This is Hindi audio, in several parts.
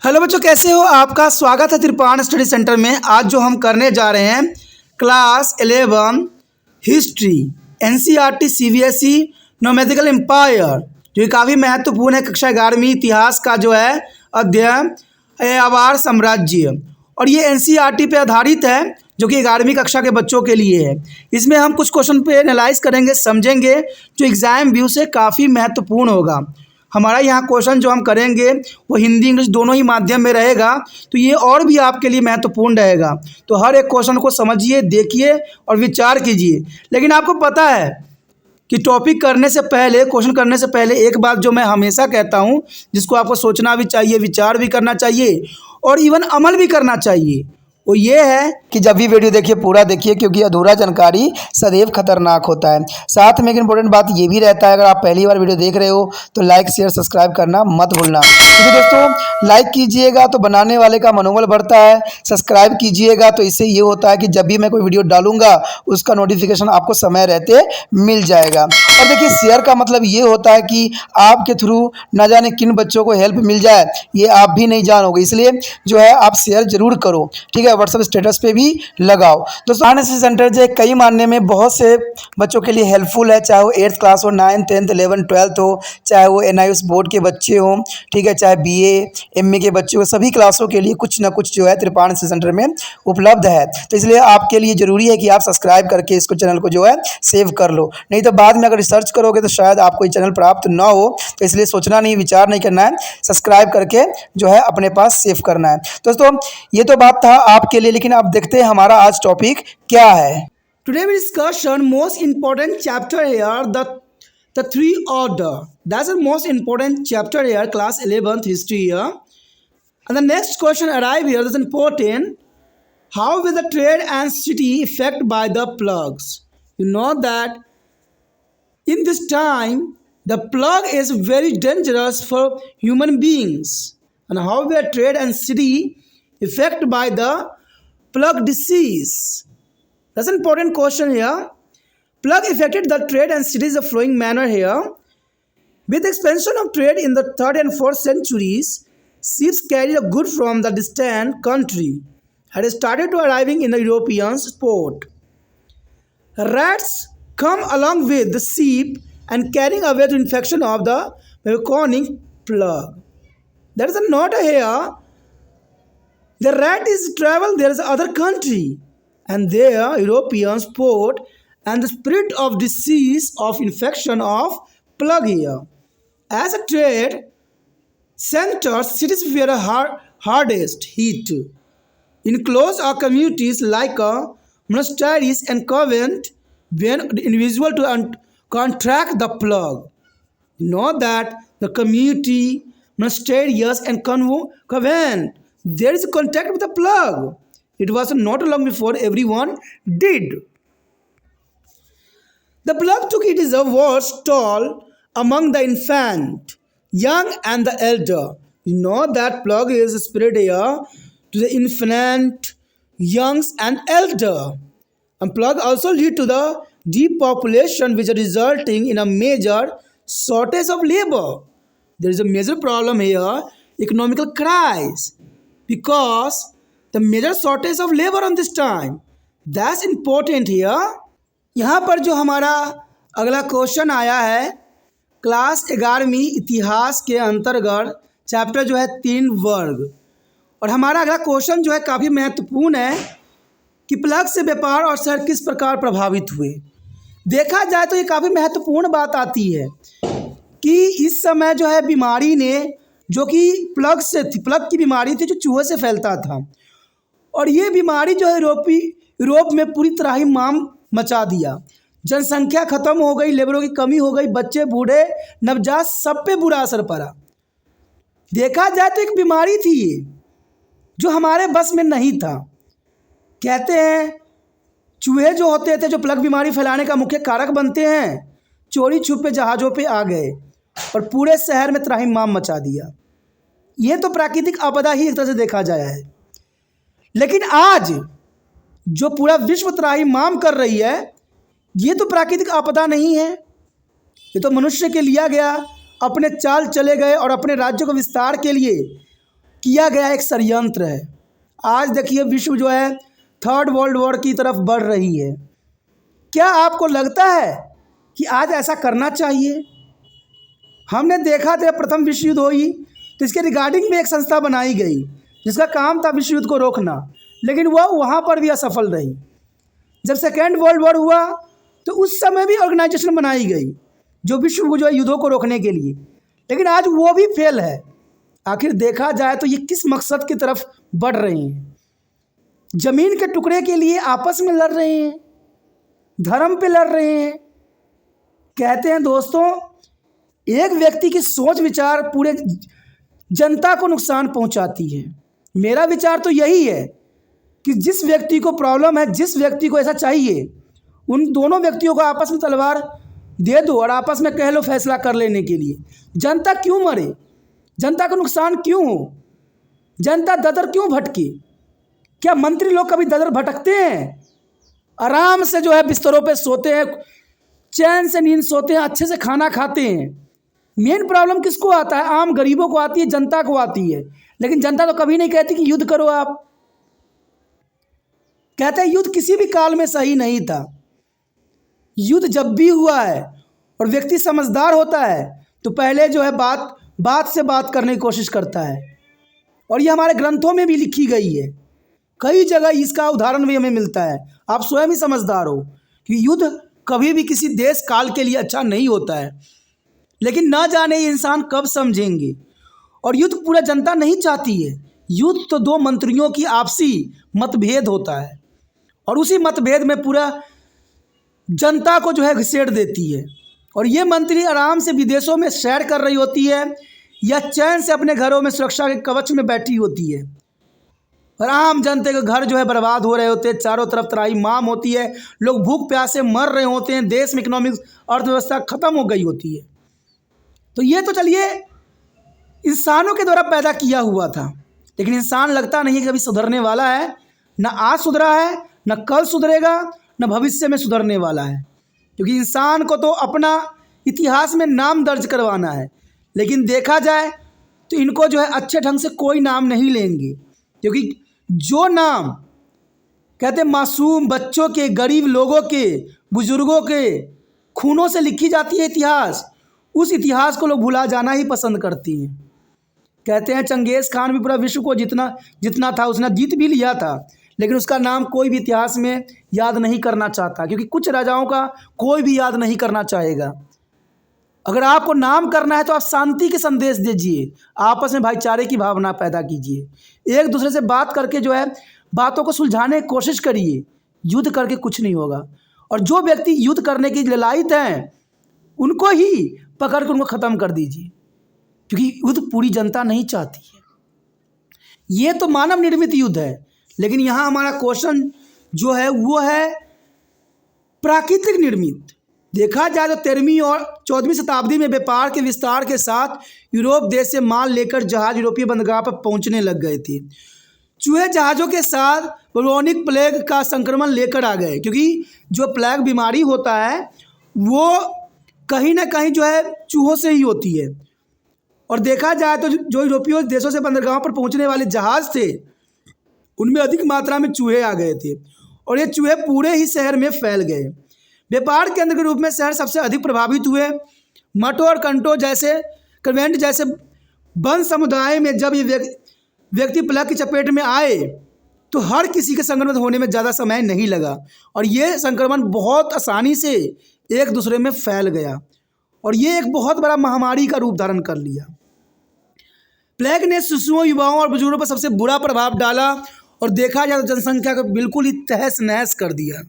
हेलो बच्चों, कैसे हो? आपका स्वागत है त्रिपाण स्टडी सेंटर में। आज जो हम करने जा रहे हैं क्लास 11 हिस्ट्री एनसीईआरटी सीबीएसई नोमैथिकल एम्पायर, जो काफ़ी महत्वपूर्ण है। कक्षा 11वीं इतिहास का जो है अध्ययन अवार साम्राज्य, और ये एनसीईआरटी पे आधारित है, जो कि 11वीं कक्षा के बच्चों के लिए है। इसमें हम कुछ क्वेश्चन पे एनालाइज करेंगे, समझेंगे, जो एग्ज़ाम व्यू से काफ़ी महत्वपूर्ण होगा। हमारा यहाँ क्वेश्चन जो हम करेंगे वो हिंदी इंग्लिश दोनों ही माध्यम में रहेगा, तो ये और भी आपके लिए महत्वपूर्ण रहेगा। तो हर एक क्वेश्चन को समझिए, देखिए और विचार कीजिए। लेकिन आपको पता है कि टॉपिक करने से पहले, क्वेश्चन करने से पहले एक बात जो मैं हमेशा कहता हूँ, जिसको आपको सोचना भी चाहिए, विचार भी करना चाहिए और इवन अमल भी करना चाहिए, वो ये है कि जब भी वीडियो देखिए पूरा देखिए, क्योंकि अधूरा जानकारी सदैव खतरनाक होता है। साथ में एक इंपॉर्टेंट बात ये भी रहता है, अगर आप पहली बार वीडियो देख रहे हो तो लाइक शेयर सब्सक्राइब करना मत भूलना। क्योंकि दोस्तों लाइक कीजिएगा तो बनाने वाले का मनोबल बढ़ता है, सब्सक्राइब कीजिएगा तो इससे ये होता है कि जब भी मैं कोई वीडियो डालूंगा उसका नोटिफिकेशन आपको समय रहते मिल जाएगा। और देखिए शेयर का मतलब ये होता है कि आपके थ्रू न जाने किन बच्चों को हेल्प मिल जाए, ये आप भी नहीं जानोगे। इसलिए जो है आप शेयर जरूर करो, ठीक है। व्हाट्सएप स्टेटस पे भी लगाओ। दोस्तों एनएसएस सेंटर जो है कई मानने में बहुत से बच्चों के लिए हेल्पफुल है, चाहे वो 8th क्लास हो, 9th 10th 11th 12th हो, चाहे वो एनआईएस बोर्ड के बच्चे हों, ठीक है, चाहे बीए एमए के बच्चे हो, सभी क्लासों के लिए कुछ ना कुछ जो है त्रिपाण एनएसएस सेंटर में उपलब्ध है। तो इसलिए आपके लिए ज़रूरी है कि आप सब्सक्राइब करके इसको चैनल को जो है सेव कर लो, नहीं तो बाद में अगर रिसर्च करोगे तो शायद आपको ये चैनल प्राप्त ना हो। तो इसलिए सोचना नहीं, विचार नहीं करना है, सब्सक्राइब करके जो है अपने पास सेव करना है। दोस्तों ये तो बात था आपके लिए, लेकिन अब देखते हैं हमारा आज टॉपिक क्या है। Today we discussion most important chapter here, the three order. That's the most important chapter here, class 11th history here. And the next question arrive here, that's important. How will the trade and city affected by the plugs? You know that in this time the plug is very dangerous for human beings. And how will trade and city affected by the plug disease? That's an important question here. Plug affected the trade and cities of flowing manner here. With the expansion of trade in the 3rd and 4th centuries, ships carried a good from the distant country had started to arriving in the European port. Rats come along with the ship and carrying away the infection of the bubonic plague. There is a note here. The rat is travel, there is other country, and there Europeans port and the spread of disease of infection of plague here. As a trade center, cities were hardest hit. In close communities like monasteries and convent, when individual to contract the plague. You know that the community, monasteries and convent, there is contact with the plague. It was not long before everyone did. The plague took it is a worst toll among the infant, young and the elder. You know that plague is spread here to the infant, young and elder. And plague also lead to the depopulation, which is resulting in a major shortage of labor. There is a major problem here, economical crisis, because the major shortage of labor on this time. That's important here. यहाँ पर जो हमारा अगला क्वेश्चन आया है, क्लास 11वीं इतिहास के अंतर्गत चैप्टर जो है 3 वर्ग, और हमारा अगला क्वेश्चन जो है काफ़ी महत्वपूर्ण है कि प्लग से व्यापार और शहर किस प्रकार प्रभावित हुए। देखा जाए तो ये काफ़ी महत्वपूर्ण बात आती है कि इस समय जो है बीमारी ने, जो कि प्लग से थी, प्लग की बीमारी थी जो चूहे से फैलता था, और ये बीमारी जो है यूरोप में पूरी तरह ही माम मचा दिया। जनसंख्या खत्म हो गई, लेबरों की कमी हो गई, बच्चे बूढ़े नवजात सब पे बुरा असर पड़ा। देखा जाए तो एक बीमारी थी ये, जो हमारे बस में नहीं था। कहते हैं चूहे जो होते थे, जो प्लग बीमारी फैलाने का मुख्य कारक बनते हैं, चोरी छुपे जहाज़ों पे आ गए और पूरे शहर में त्राहिमाम मचा दिया। ये तो प्राकृतिक आपदा ही एक तरह से देखा जाए है। लेकिन आज जो पूरा विश्व त्राहिमाम कर रही है, ये तो प्राकृतिक आपदा नहीं है, ये तो मनुष्य के लिया गया, अपने चाल चले गए और अपने राज्य को विस्तार के लिए किया गया एक षड्यंत्र है। आज देखिए विश्व जो है थर्ड वर्ल्ड वॉर की तरफ बढ़ रही है। क्या आपको लगता है कि आज ऐसा करना चाहिए? हमने देखा था प्रथम विश्व युद्ध हुई तो इसके रिगार्डिंग में एक संस्था बनाई गई जिसका काम था विश्व युद्ध को रोकना, लेकिन वह वहाँ पर भी असफल रही। जब सेकेंड वर्ल्ड वॉर हुआ तो उस समय भी ऑर्गेनाइजेशन बनाई गई जो विश्व जो है युद्धों को रोकने के लिए, लेकिन आज वो भी फेल है। आखिर देखा जाए तो ये किस मकसद की तरफ बढ़ रहे हैं? जमीन के टुकड़े के लिए आपस में लड़ रहे हैं, धर्म पे लड़ रहे हैं। कहते हैं दोस्तों, एक व्यक्ति की सोच विचार पूरे जनता को नुकसान पहुंचाती है। मेरा विचार तो यही है कि जिस व्यक्ति को प्रॉब्लम है, जिस व्यक्ति को ऐसा चाहिए, उन दोनों व्यक्तियों को आपस में तलवार दे दो और आपस में कह लो फैसला कर लेने के लिए। जनता क्यों मरे? जनता को नुकसान क्यों हो? जनता ददर क्यों भटके? क्या मंत्री लोग कभी ददर भटकते हैं? आराम से जो है बिस्तरों पे सोते हैं, चैन से नींद सोते हैं, अच्छे से खाना खाते हैं। मेन प्रॉब्लम किसको आता है? आम गरीबों को आती है, जनता को आती है। लेकिन जनता तो कभी नहीं कहती कि युद्ध करो। आप कहते हैं युद्ध किसी भी काल में सही नहीं था। युद्ध जब भी हुआ है और व्यक्ति समझदार होता है तो पहले जो है बात से बात करने की कोशिश करता है, और ये हमारे ग्रंथों में भी लिखी गई है। कई जगह इसका उदाहरण भी हमें मिलता है। आप स्वयं ही समझदार हो कि युद्ध कभी भी किसी देश काल के लिए अच्छा नहीं होता है, लेकिन ना जाने ये इंसान कब समझेंगे। और युद्ध पूरा जनता नहीं चाहती है। युद्ध तो दो मंत्रियों की आपसी मतभेद होता है और उसी मतभेद में पूरा जनता को जो है घसीट देती है। और ये मंत्री आराम से विदेशों में सैर कर रही होती है या चैन से अपने घरों में सुरक्षा के कवच में बैठी होती है, और आम जनता के घर जो है बर्बाद हो रहे होते हैं। चारों तरफ त्राही माम होती है, लोग भूख प्यास से मर रहे होते हैं, देश में इकोनॉमिक अर्थव्यवस्था खत्म हो गई होती है। तो ये तो चलिए इंसानों के द्वारा पैदा किया हुआ था, लेकिन इंसान लगता नहीं है कि कभी सुधरने वाला है। न आज सुधरा है, न कल सुधरेगा, न भविष्य में सुधरने वाला है। क्योंकि इंसान को तो अपना इतिहास में नाम दर्ज करवाना है, लेकिन देखा जाए तो इनको जो है अच्छे ढंग से कोई नाम नहीं लेंगे। क्योंकि जो नाम कहते मासूम बच्चों के, गरीब लोगों के, बुजुर्गों के खूनों से लिखी जाती है इतिहास, उस इतिहास को लोग भुला जाना ही पसंद करती हैं। कहते हैं चंगेज़ खान भी पूरा विश्व को जितना था उसने जीत भी लिया था, लेकिन उसका नाम कोई भी इतिहास में याद नहीं करना चाहता, क्योंकि कुछ राजाओं का कोई भी याद नहीं करना चाहेगा। अगर आपको नाम करना है तो आप शांति के संदेश दीजिए, आपस में भाईचारे की भावना पैदा कीजिए, एक दूसरे से बात करके जो है बातों को सुलझाने की कोशिश करिए। युद्ध करके कुछ नहीं होगा। और जो व्यक्ति युद्ध करने की ललायत हैं उनको ही पकड़ कर उनको ख़त्म कर दीजिए, क्योंकि युद्ध पूरी जनता नहीं चाहती है। ये तो मानव निर्मित युद्ध है, लेकिन यहाँ हमारा क्वेश्चन जो है वो है प्राकृतिक निर्मित। देखा जाए तो 13वीं और 14वीं शताब्दी में व्यापार के विस्तार के साथ यूरोप देश से माल लेकर जहाज यूरोपीय बंदरगाह पर पहुंचने लग गए थे। चूहे जहाज़ों के साथ बुबोनिक प्लेग का संक्रमण लेकर आ गए, क्योंकि जो प्लेग बीमारी होता है वो कहीं ना कहीं जो है चूहों से ही होती है। और देखा जाए तो जो यूरोपीय देशों से बंदरगाहों पर पहुंचने वाले जहाज़ थे उनमें अधिक मात्रा में चूहे आ गए थे, और ये चूहे पूरे ही शहर में फैल गए। व्यापार केंद्र के रूप में शहर सबसे अधिक प्रभावित हुए। मटो और कंटो जैसे कन्वेंट जैसे वन समुदाय में जब ये व्यक्ति प्लेग की चपेट में आए तो हर किसी के संक्रमित होने में ज़्यादा समय नहीं लगा, और ये संक्रमण बहुत आसानी से एक दूसरे में फैल गया, और ये एक बहुत बड़ा महामारी का रूप धारण कर लिया। प्लेग ने शिशुओं, युवाओं और बुजुर्गों पर सबसे बुरा प्रभाव डाला, और देखा जाए तो जनसंख्या को बिल्कुल ही तहस नहस कर दिया।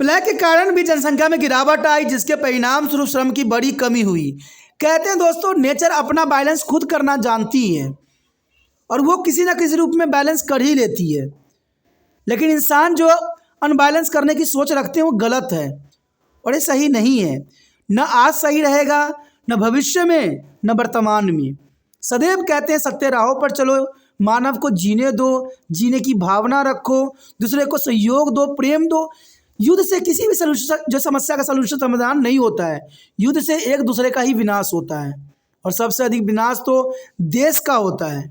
प्लेग के कारण भी जनसंख्या में गिरावट आई, जिसके परिणाम स्वरूप श्रम की बड़ी कमी हुई। कहते हैं दोस्तों, नेचर अपना बैलेंस खुद करना जानती है, और वो किसी न किसी रूप में बैलेंस कर ही लेती है। लेकिन इंसान जो अनबैलेंस करने की सोच रखते हैं वो गलत है, और ये सही नहीं है। न आज सही रहेगा, न भविष्य में, न वर्तमान में। सदैव कहते हैं सत्य राहों पर चलो, मानव को जीने दो, जीने की भावना रखो, दूसरे को सहयोग दो, प्रेम दो। युद्ध से किसी भी जो समस्या का सलूशन समाधान नहीं होता है, युद्ध से एक दूसरे का ही विनाश होता है, और सबसे अधिक विनाश तो देश का होता है।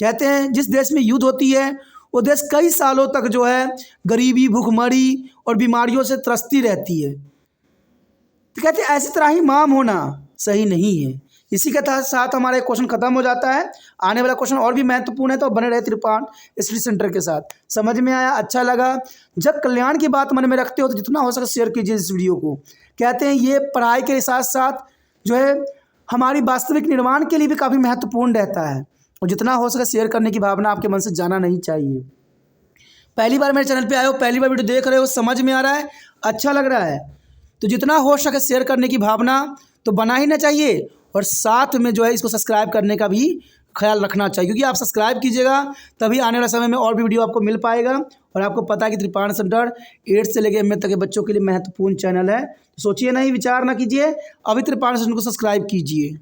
कहते हैं जिस देश में युद्ध होती है वो देश कई सालों तक जो है गरीबी, भूखमरी और बीमारियों से त्रस्ती रहती है। तो कहते हैं ऐसी तरह ही माम होना सही नहीं है। इसी के साथ हमारा एक क्वेश्चन खत्म हो जाता है। आने वाला क्वेश्चन और भी महत्वपूर्ण है, तो बने रहे त्रिपाण स्टडी सेंटर के साथ। समझ में आया, अच्छा लगा? जब कल्याण की बात मन में रखते हो तो जितना हो सके शेयर कीजिए इस वीडियो को। कहते हैं ये पढ़ाई के साथ साथ जो है हमारी वास्तविक निर्माण के लिए भी काफ़ी महत्वपूर्ण रहता है, और जितना हो सके शेयर करने की भावना आपके मन से जाना नहीं चाहिए। पहली बार मेरे चैनल पे आए हो, पहली बार वीडियो देख रहे हो, समझ में आ रहा है, अच्छा लग रहा है, तो जितना हो सके शेयर करने की भावना तो बना ही ना चाहिए, और साथ में जो है इसको सब्सक्राइब करने का भी ख्याल रखना चाहिए, क्योंकि आप सब्सक्राइब कीजिएगा तभी आने वाले समय में और भी वीडियो आपको मिल पाएगा। और आपको पता है कि त्रिपाण सेंटर 8 से लेकर MA तक के बच्चों के लिए महत्वपूर्ण चैनल है। तो सोचिए नहीं, विचार ना कीजिए, अभी त्रिपाण सेंटर को सब्सक्राइब कीजिए।